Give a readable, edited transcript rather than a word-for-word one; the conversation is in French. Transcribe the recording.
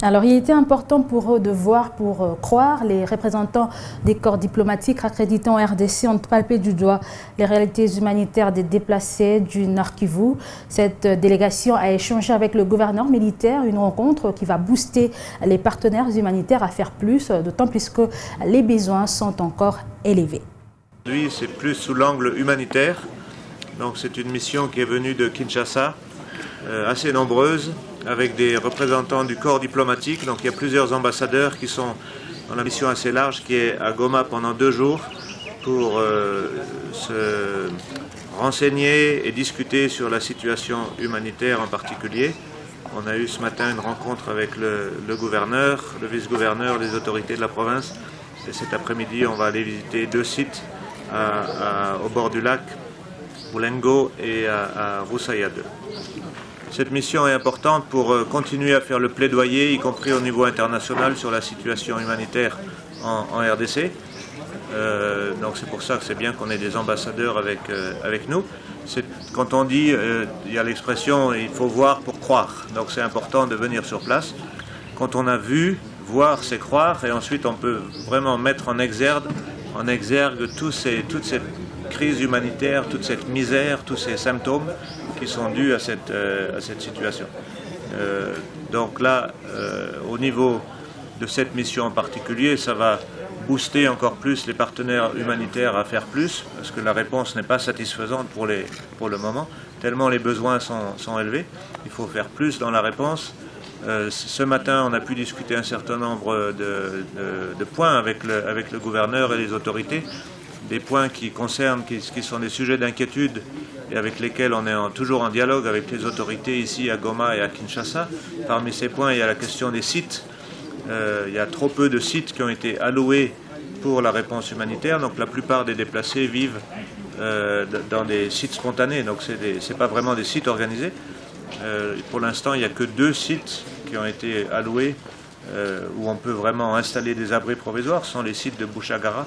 Alors, il était important pour eux de voir, pour croire. Les représentants des corps diplomatiques accrédités en RDC ont palpé du doigt les réalités humanitaires des déplacés du Nord Kivu. Cette délégation a échangé avec le gouverneur militaire, une rencontre qui va booster les partenaires humanitaires à faire plus, d'autant plus que les besoins sont encore élevés. Aujourd'hui, c'est plus sous l'angle humanitaire. Donc, c'est une mission qui est venue de Kinshasa, assez nombreuse, avec des représentants du corps diplomatique. Donc il y a plusieurs ambassadeurs qui sont dans la mission assez large qui est à Goma pendant 2 jours pour se renseigner et discuter sur la situation humanitaire en particulier. On a eu ce matin une rencontre avec le gouverneur, le vice-gouverneur, les autorités de la province. Et cet après-midi, on va aller visiter 2 sites au bord du lac, Boulengo et à Roussaya 2. Cette mission est importante pour continuer à faire le plaidoyer, y compris au niveau international, sur la situation humanitaire en RDC. Donc c'est pour ça que c'est bien qu'on ait des ambassadeurs avec nous. Quand on dit, il y a l'expression « il faut voir pour croire », donc c'est important de venir sur place. Quand on a vu, voir c'est croire, et ensuite on peut vraiment mettre en exergue toute cette crise humanitaire, toute cette misère, tous ces symptômes qui sont dus à cette situation. Donc là, au niveau de cette mission en particulier, ça va booster encore plus les partenaires humanitaires à faire plus, parce que la réponse n'est pas satisfaisante pour le moment, tellement les besoins sont élevés. Il faut faire plus dans la réponse. Ce matin, on a pu discuter un certain nombre de points avec le gouverneur et les autorités, des points qui sont des sujets d'inquiétude et avec lesquels on est toujours en dialogue avec les autorités ici à Goma et à Kinshasa. Parmi ces points, il y a la question des sites. Il y a trop peu de sites qui ont été alloués pour la réponse humanitaire, donc la plupart des déplacés vivent dans des sites spontanés, donc ce n'est pas vraiment des sites organisés. Pour l'instant, il n'y a que 2 sites qui ont été alloués où on peut vraiment installer des abris provisoires, ce sont les sites de Bouchagara.